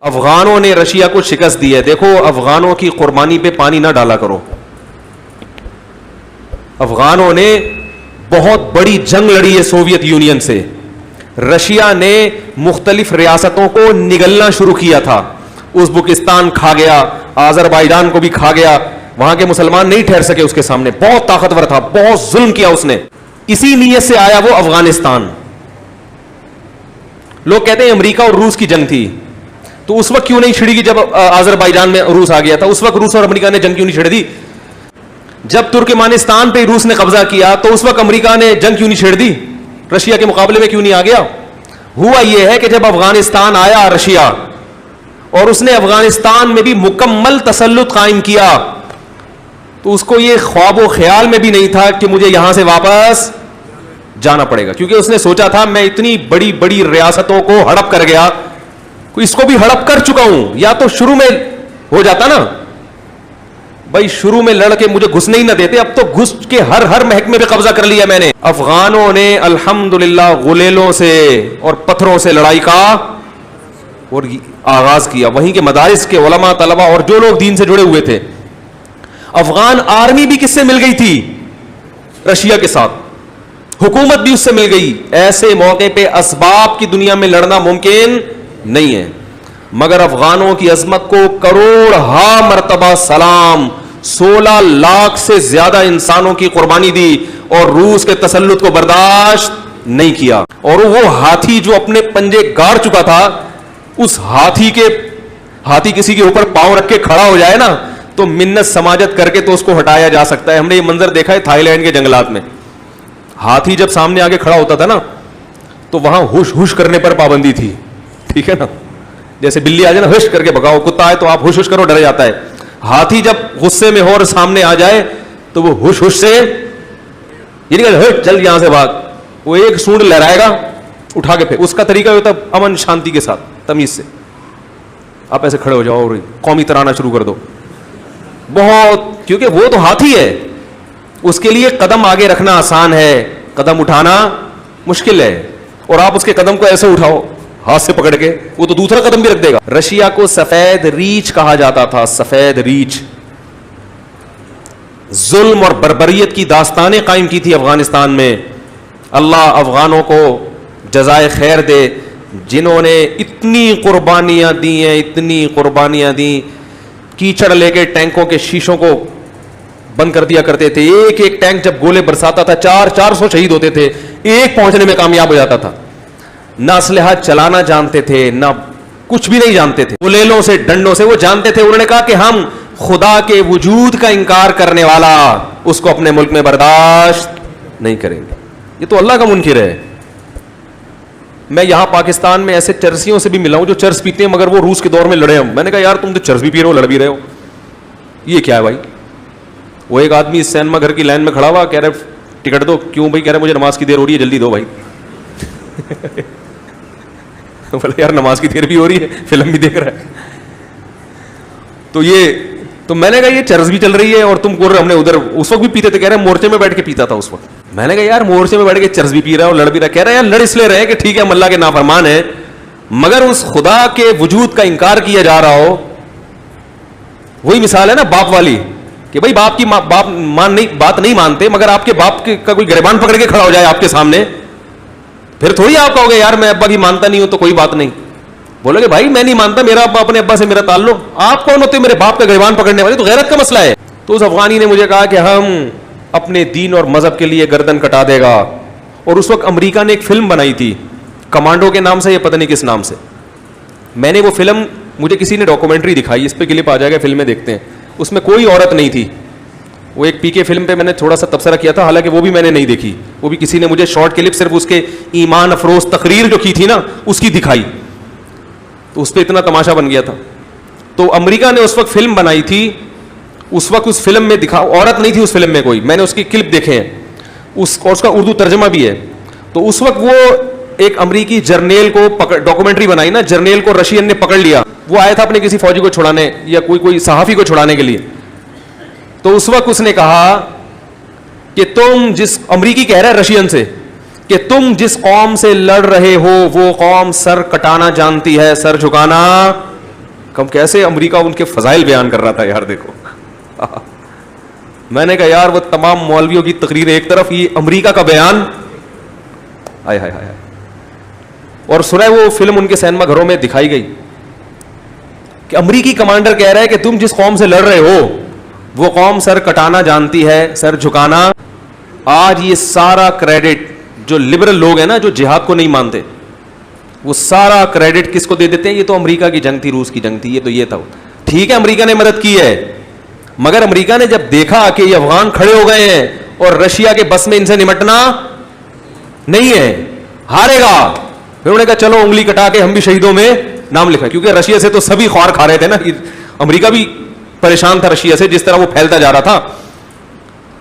افغانوں نے رشیا کو شکست دی ہے. دیکھو افغانوں کی قربانی پہ پانی نہ ڈالا کرو. افغانوں نے بہت بڑی جنگ لڑی ہے سوویت یونین سے. رشیا نے مختلف ریاستوں کو نگلنا شروع کیا تھا. ازبکستان کھا گیا, آذربائیجان کو بھی کھا گیا. وہاں کے مسلمان نہیں ٹھہر سکے اس کے سامنے. بہت طاقتور تھا, بہت ظلم کیا اس نے. اسی نیت سے آیا وہ افغانستان. لوگ کہتے ہیں امریکہ اور روس کی جنگ تھی, تو اس وقت کیوں نہیں چھڑی گی جب آذربائیجان میں روس آ گیا تھا؟ اس وقت روس اور امریکہ نے جنگ کیوں نہیں چھڑ دی؟ جب ترکمانستان پہ روس نے قبضہ کیا تو اس وقت امریکہ نے جنگ کیوں نہیں چھیڑ دی؟ رشیا کے مقابلے میں کیوں نہیں آ گیا؟ ہوا یہ ہے کہ جب افغانستان آیا رشیا اور اس نے افغانستان میں بھی مکمل تسلط قائم کیا, تو اس کو یہ خواب و خیال میں بھی نہیں تھا کہ مجھے یہاں سے واپس جانا پڑے گا, کیونکہ اس نے سوچا تھا میں اتنی بڑی بڑی ریاستوں کو ہڑپ کر گیا, اس کو بھی ہڑپ کر چکا ہوں. یا تو شروع میں ہو جاتا نا بھائی, شروع میں لڑ کے مجھے گھسنے ہی نہ دیتے, اب تو گھس کے ہر محکمے پہ قبضہ کر لیا میں نے. افغانوں نے الحمدللہ غلیلوں سے اور پتھروں سے لڑائی کا اور آغاز کیا. وہیں کے مدارس کے علماء طلبہ اور جو لوگ دین سے جڑے ہوئے تھے. افغان آرمی بھی کس سے مل گئی تھی؟ رشیا کے ساتھ. حکومت بھی اس سے مل گئی. ایسے موقع پہ اسباب کی دنیا میں لڑنا ممکن نہیں ہے, مگر افغانوں کی عظمت کو کروڑ مرتبہ سلام. 16 لاکھ سے زیادہ انسانوں کی قربانی دی اور روس کے تسلط کو برداشت نہیں کیا. اور وہ ہاتھی جو اپنے پنجے گاڑ چکا تھا, اس ہاتھی کسی کے اوپر پاؤں رکھ کے کھڑا ہو جائے نا تو منت سماجت کر کے تو اس کو ہٹایا جا سکتا ہے. ہم نے یہ منظر دیکھا ہے تھائی لینڈ کے جنگلات میں. ہاتھی جب سامنے آگے کھڑا ہوتا تھا نا تو وہاں ہوش ہوش کرنے پر پابندی تھی, ٹھیک ہے نا. جیسے بلی آ جائے نا ہوش کر کے بھگاؤ, کتا ہے تو آپ ہوش ہوش کرو, ڈر جاتا ہے. ہاتھی جب غصے میں ہو اور سامنے آ جائے تو وہ ہوش ہوش سے یہ نہیں کہ چل یہاں سے بھاگ, وہ ایک سونڈ لہرائے گا اٹھا کے پھر. اس کا طریقہ ہوتا ہے امن شانتی کے ساتھ تمیز سے. آپ ایسے کھڑے ہو جاؤ اور قومی ترانہ شروع کر دو بہت, کیونکہ وہ تو ہاتھی ہے, اس کے لیے قدم آگے رکھنا آسان ہے, قدم اٹھانا مشکل ہے. اور آپ اس کے قدم کو ایسے اٹھاؤ ہاتھ سے پکڑ کے, وہ تو دوسرا قدم بھی رکھ دے گا. رشیا کو سفید ریچھ کہا جاتا تھا, سفید ریچھ. ظلم اور بربریت کی داستانیں قائم کی تھی افغانستان میں. اللہ افغانوں کو جزائے خیر دے, جنہوں نے اتنی قربانیاں دی ہیں, اتنی قربانیاں دی. کیچڑ لے کے ٹینکوں کے شیشوں کو بند کر دیا کرتے تھے. ایک ایک ٹینک جب گولے برساتا تھا 400 شہید ہوتے تھے, ایک پہنچنے میں کامیاب ہو جاتا تھا. نہ اسلحہ چلانا جانتے تھے, نہ کچھ بھی نہیں جانتے تھے. غلیلوں سے ڈنڈوں سے وہ جانتے تھے. انہوں نے کہا کہ ہم خدا کے وجود کا انکار کرنے والا اس کو اپنے ملک میں برداشت نہیں کریں گے. یہ تو اللہ کا منکر ہے. میں یہاں پاکستان میں ایسے چرسیوں سے بھی ملا ہوں جو چرس پیتے ہیں مگر وہ روس کے دور میں لڑے ہوں. میں نے کہا یار تم تو چرس بھی پی رہے ہو, لڑ بھی رہے ہو, یہ کیا ہے بھائی؟ وہ ایک آدمی سینما گھر کی لائن میں کھڑا ہوا, کہہ رہے ٹکٹ دو. کیوں بھائی؟ کہہ رہے مجھے نماز کی دیر ہو رہی ہے, جلدی دو بھائی. بولے یار نماز کی دیر بھی ہو رہی ہے, فلم بھی دیکھ رہا ہے. تو میں نے کہا یہ چرس بھی چل رہی ہے اور تم کو ہم نے ادھر اس وقت بھی پیتے تھے. کہہ رہے مورچے میں بیٹھ کے پیتا تھا اس وقت. میں نے کہا یار مورچے میں بیٹھ کے چرس بھی پی رہا ہے اور لڑ بھی رہا ہے. کہہ رہا ہے یار لڑ اس لیے رہے کہ ٹھیک ہے ہم اللہ کے نافرمان ہیں, مگر اس خدا کے وجود کا انکار کیا جا رہا ہو. وہی مثال ہے نا باپ والی, کہ بھائی باپ کی بات نہیں مانتے, مگر آپ کے باپ کا کوئی گریبان پکڑ کے کھڑا ہو جائے آپ کے سامنے, پھر تھوڑی آپ کہو گے یار میں ابا کی مانتا نہیں ہوں تو کوئی بات نہیں. بولو گے بھائی میں نہیں مانتا, میرا ابا اپنے ابا سے میرا تعلق, آپ کون ہوتے میرے باپ کا گریبان پکڑنے والے؟ تو غیرت کا مسئلہ ہے. تو اس افغانی نے مجھے کہا کہ ہم اپنے دین اور مذہب کے لیے گردن کٹا دے گا. اور اس وقت امریکہ نے ایک فلم بنائی تھی کمانڈو کے نام سے, یہ پتہ نہیں کس نام سے. میں نے وہ فلم, مجھے کسی نے ڈاکومنٹری دکھائی, اس پہ کلپ آ جائے گا, فلمیں دیکھتے ہیں. اس میں کوئی عورت نہیں تھی. وہ ایک پی کے فلم پہ میں نے تھوڑا سا تبصرہ کیا تھا, حالانکہ وہ بھی میں نے نہیں دیکھی, وہ بھی کسی نے مجھے شارٹ کلپ صرف اس کے ایمان افروز تقریر جو کی تھی نا اس کی دکھائی, تو اس پہ اتنا تماشا بن گیا تھا. تو امریکہ نے اس وقت فلم بنائی تھی, اس وقت اس فلم میں عورت نہیں تھی اس فلم میں کوئی, میں نے اس کی کلپ دیکھے ہیں, اس کا اردو ترجمہ بھی ہے. تو اس وقت وہ ایک امریکی جرنیل کو ڈاکومنٹری بنائی نا, جرنیل کو رشین نے پکڑ لیا, وہ آیا تھا اپنے کسی فوجی کو چھڑانے یا کوئی صحافی کو چھڑانے کے لیے. تو اس وقت اس نے کہا کہ تم جس, امریکی کہہ رہا ہے رشین سے, کہ تم جس قوم سے لڑ رہے ہو وہ قوم سر کٹانا جانتی ہے, سر جھکانا کم کیسے امریکہ ان کے فضائل بیان کر رہا تھا یار, دیکھو. میں نے کہا یار وہ تمام مولویوں کی تقریر ایک طرف, یہ امریکہ کا بیان, ہائے ہائے ہائے. اور سنا وہ فلم ان کے سینما گھروں میں دکھائی گئی کہ امریکی کمانڈر کہہ رہا ہے کہ تم جس قوم سے لڑ رہے ہو وہ قوم سر کٹانا جانتی ہے, سر جھکانا. آج یہ سارا کریڈٹ جو لبرل لوگ ہیں نا, جو جہاد کو نہیں مانتے, وہ سارا کریڈٹ کس کو دے دیتے ہیں؟ یہ تو امریکہ کی جنگ تھی, روس کی جنگ تھی, یہ تو یہ تھا. ٹھیک ہے امریکہ نے مدد کی ہے, مگر امریکہ نے جب دیکھا کہ یہ افغان کھڑے ہو گئے ہیں اور رشیا کے بس میں ان سے نمٹنا نہیں ہے, ہارے گا, پھر انہوں نے کہا چلو انگلی کٹا کے ہم بھی شہیدوں میں نام لکھا. کیونکہ رشیا سے تو سبھی خوار کھا رہے تھے نا, امریکہ بھی پریشان تھا رشیا سے, جس طرح وہ پھیلتا جا رہا تھا.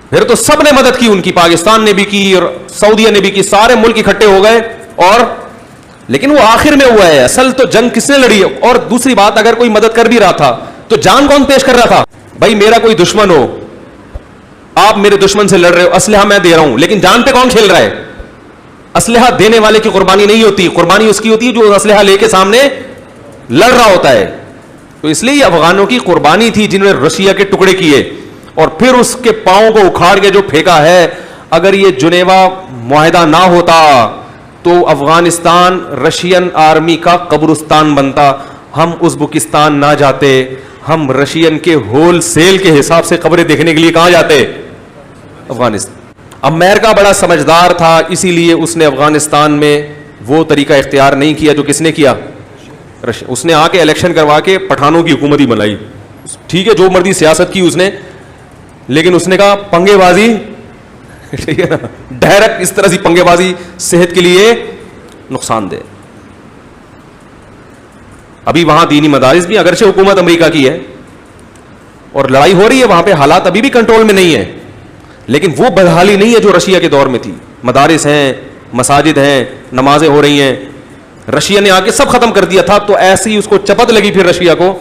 پھر تو سب نے مدد کی ان کی, پاکستان نے بھی کی اور سعودیہ نے بھی کی, سارے ملک اکٹھے ہو گئے. اور لیکن وہ آخر میں ہوا ہے, اصل تو جنگ کس نے لڑی ہے. اور دوسری بات, اگر کوئی مدد کر بھی رہا تھا تو جان کون پیش کر رہا تھا؟ بھائی میرا کوئی دشمن ہو, آپ میرے دشمن سے لڑ رہے ہو, اسلحہ میں دے رہا ہوں, لیکن جان پہ کون کھیل رہا ہے؟ اسلحہ دینے والے کی قربانی نہیں ہوتی, قربانی اس کی ہوتی ہے جو اسلحہ لے کے سامنے لڑ رہا ہوتا ہے. تو اس لیے یہ افغانوں کی قربانی تھی جنہوں نے رشیا کے ٹکڑے کیے اور پھر اس کے پاؤں کو اکھاڑ کے جو پھینکا ہے. اگر یہ جنیوا معاہدہ نہ ہوتا تو افغانستان رشین آرمی کا قبرستان بنتا. ہم ازبکستان نہ جاتے, ہم رشین کے ہول سیل کے حساب سے قبریں دیکھنے کے لیے کہاں جاتے؟ افغانستان. امریکہ بڑا سمجھدار تھا, اسی لیے اس نے افغانستان میں وہ طریقہ اختیار نہیں کیا جو کس نے کیا؟ اس نے آ کے الیکشن کروا کے پٹھانوں کی حکومت ہی بنائی. ٹھیک ہے جو مرضی سیاست کی اس نے, لیکن اس نے کہا پنگے بازی, ٹھیک ہے نا, ڈائریکٹ اس طرح سے پنگے بازی صحت کے لیے نقصان دہ. ابھی وہاں دینی مدارس بھی, اگرچہ حکومت امریکہ کی ہے اور لڑائی ہو رہی ہے وہاں پہ, حالات ابھی بھی کنٹرول میں نہیں ہے, لیکن وہ بدحالی نہیں ہے جو رشیا کے دور میں تھی. مدارس ہیں, مساجد ہیں, نمازیں ہو رہی ہیں. رشیا نے آ کے سب ختم کر دیا تھا. تو ایسی ہی اس کو چپت لگی پھر رشیا کو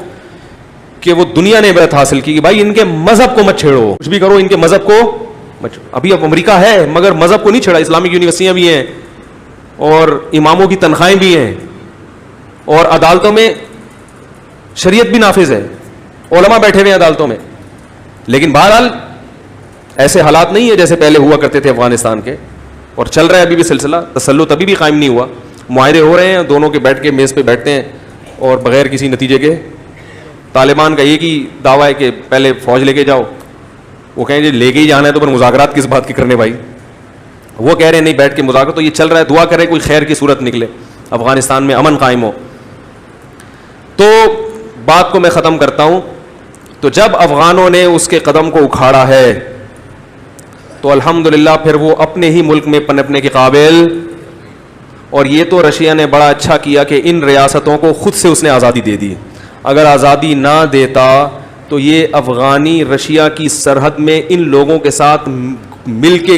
کہ وہ دنیا نے عبرت حاصل کی کہ بھائی ان کے مذہب کو مت چھیڑو, کچھ بھی کرو ان کے مذہب کو مت. ابھی اب امریکہ ہے مگر مذہب کو نہیں چھیڑا. اسلامک یونیورسٹیاں بھی ہیں اور اماموں کی تنخواہیں بھی ہیں اور عدالتوں میں شریعت بھی نافذ ہے, علماء بیٹھے ہوئے ہیں عدالتوں میں. لیکن بہرحال ایسے حالات نہیں ہے جیسے پہلے ہوا کرتے تھے افغانستان کے, اور چل رہا ہے ابھی بھی سلسلہ. تسلط ابھی بھی قائم نہیں ہوا, معاہدے ہو رہے ہیں, دونوں کے بیٹھ کے میز پہ بیٹھتے ہیں اور بغیر کسی نتیجے کے. طالبان کا ایک ہی دعویٰ ہے کہ پہلے فوج لے کے جاؤ, وہ کہیں گے لے کے ہی جانا ہے تو پھر مذاکرات کس بات کے کرنے بھائی. وہ کہہ رہے ہیں نہیں بیٹھ کے مذاکرات. تو یہ چل رہا ہے, دعا کرے کوئی خیر کی صورت نکلے, افغانستان میں امن قائم ہو. تو بات کو میں ختم کرتا ہوں. تو جب افغانوں نے اس کے قدم کو اکھاڑا ہے تو الحمدللہ پھر وہ اپنے ہی ملک میں پنپنے کے قابل. اور یہ تو رشیا نے بڑا اچھا کیا کہ ان ریاستوں کو خود سے اس نے آزادی دے دی. اگر آزادی نہ دیتا تو یہ افغانی رشیا کی سرحد میں ان لوگوں کے ساتھ مل کے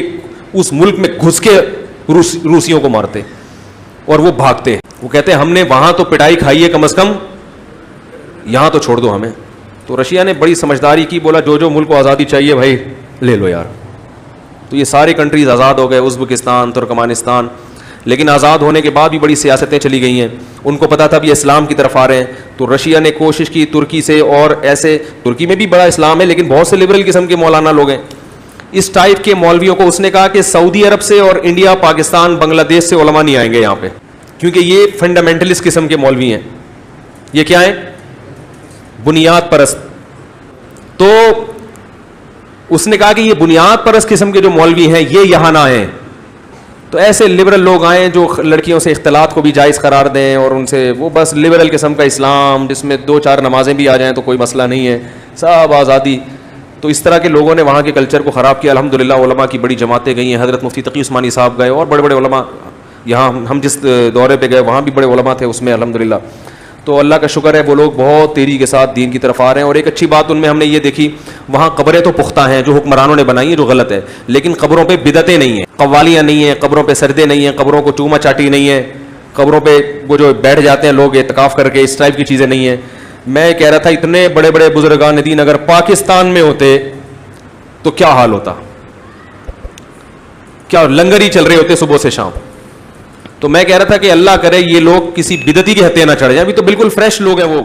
اس ملک میں گھس کے روسیوں کو مارتے اور وہ بھاگتے. وہ کہتے ہم نے وہاں تو پٹائی کھائی ہے, کم از کم یہاں تو چھوڑ دو ہمیں. تو رشیا نے بڑی سمجھداری کی, بولا جو جو ملک کو آزادی چاہیے بھائی لے لو یار. تو یہ سارے کنٹریز آزاد ہو گئے, ازبکستان, ترکمانستان. لیکن آزاد ہونے کے بعد بھی بڑی سیاستیں چلی گئی ہیں. ان کو پتا تھا بھی اسلام کی طرف آ رہے ہیں, تو رشیا نے کوشش کی ترکی سے, اور ایسے ترکی میں بھی بڑا اسلام ہے لیکن بہت سے لبرل قسم کے مولانا لوگ ہیں. اس ٹائپ کے مولویوں کو اس نے کہا کہ سعودی عرب سے اور انڈیا, پاکستان, بنگلہ دیش سے علماء نہیں آئیں گے یہاں پہ, کیونکہ یہ فنڈامنٹلسٹ قسم کے مولوی ہیں. یہ کیا ہیں؟ بنیاد پرست. تو اس نے کہا کہ یہ بنیاد پرست قسم کے جو مولوی ہیں یہ یہاں نہ آئیں. تو ایسے لبرل لوگ آئیں جو لڑکیوں سے اختلاط کو بھی جائز قرار دیں, اور ان سے وہ بس لبرل قسم کا اسلام جس میں 2-4 نمازیں بھی آ جائیں تو کوئی مسئلہ نہیں ہے, سب آزادی. تو اس طرح کے لوگوں نے وہاں کے کلچر کو خراب کیا. الحمدللہ علماء کی بڑی جماعتیں گئی ہیں, حضرت مفتی تقی عثمانی صاحب گئے اور بڑے بڑے علماء. یہاں ہم جس دورے پہ گئے وہاں بھی بڑے علماء تھے اس میں الحمدللہ. تو اللہ کا شکر ہے وہ لوگ بہت تیزی کے ساتھ دین کی طرف آ رہے ہیں. اور ایک اچھی بات ان میں ہم نے یہ دیکھی, وہاں قبریں تو پختہ ہیں جو حکمرانوں نے بنائی ہیں, جو غلط ہے, لیکن قبروں پہ بدعتیں نہیں ہیں, قوالیاں نہیں ہیں, قبروں پہ سردے نہیں ہیں, قبروں کو چوما چاٹی نہیں ہے, قبروں پہ وہ جو بیٹھ جاتے ہیں لوگ اعتکاف کر کے, اس ٹائپ کی چیزیں نہیں ہیں. میں کہہ رہا تھا اتنے بڑے بڑے بزرگان دین اگر پاکستان میں ہوتے تو کیا حال ہوتا, کیا لنگر ہی چل رہے ہوتے صبح سے شام. تو میں کہہ رہا تھا کہ اللہ کرے یہ لوگ کسی بدعتی کے ہتھے نہ چڑھ جائیں. ابھی تو بالکل فریش لوگ ہیں وہ,